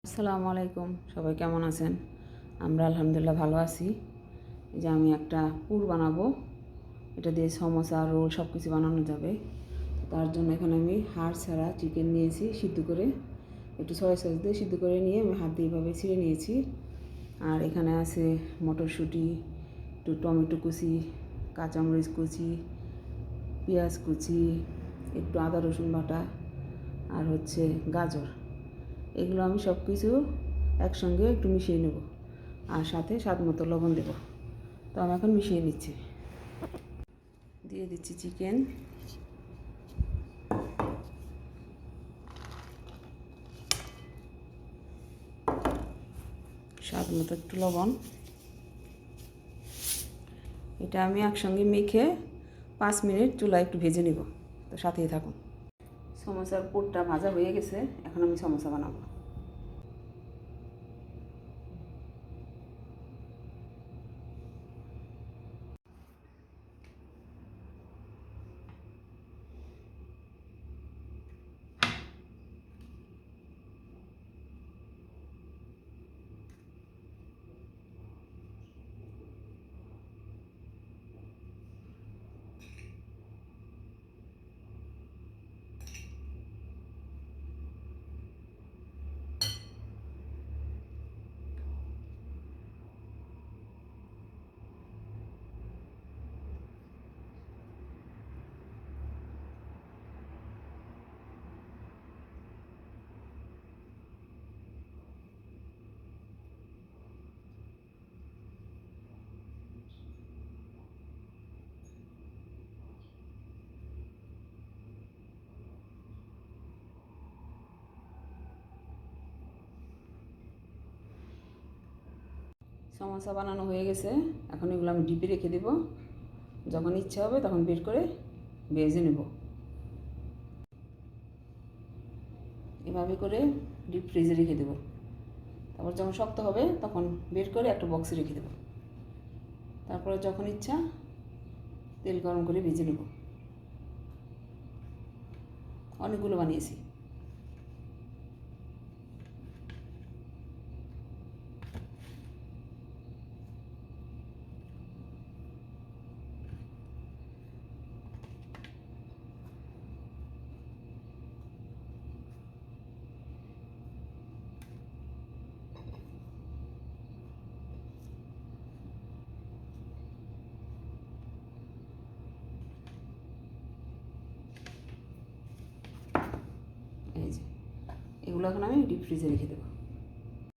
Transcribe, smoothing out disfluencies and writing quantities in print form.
আসসালামু আলাইকুম, সবাই কেমন আছেন? আমরা আলহামদুলিল্লাহ ভালো আছি। এই যে আমি একটা পুর বানাবো, এটা দিয়ে সমোসা রোল সব কিছু বানানো যাবে। তার জন্য এখানে আমি হাড় ছাড়া চিকেন নিয়েছি, সিদ্ধ করে একটু সয়া সস দিয়ে সিদ্ধ করে নিয়ে আমি হাত দিয়ে এভাবে ছিঁড়ে নিয়েছি। আর এখানে আছে মটরশুঁটি, একটু টমেটো কুচি, কাঁচামরিচ কুচি, পেঁয়াজ কুচি, একটু আদা রসুন বাটা, আর হচ্ছে গাজর। এগুলো আমি সব কিছু একসঙ্গে একটু মিশিয়ে নেব, আর সাথে স্বাদ মতো লবণ দেব। তো আমি এখন মিশিয়ে নিচ্ছি, দিয়ে দিচ্ছি চিকেন, স্বাদ মতো একটু লবণ। এটা আমি একসঙ্গে মেখে 5 মিনিট চুলায় একটু ভেজে নেব। তো সাথেই থাকুন। সমোসার পুরটা ভাজা হয়ে গেছে, এখন আমি সমোসা বানাবো। সমোসা বানানো হয়ে গেছে, এখন এগুলো আমি ডিপে রেখে দেব। যখন ইচ্ছা হবে তখন বের করে ভেজে নেব। এভাবে করে ডিপ ফ্রিজে রেখে দেবো। তারপর যখন শক্ত হবে তখন বের করে একটা বক্সে রেখে দেবো। তারপরে যখন ইচ্ছা তেল গরম করে ভেজে নেব। অনেকগুলো বানিয়েছি। এই যে এগুলো এখন আমি ডিপ ফ্রিজে রেখে দেবো।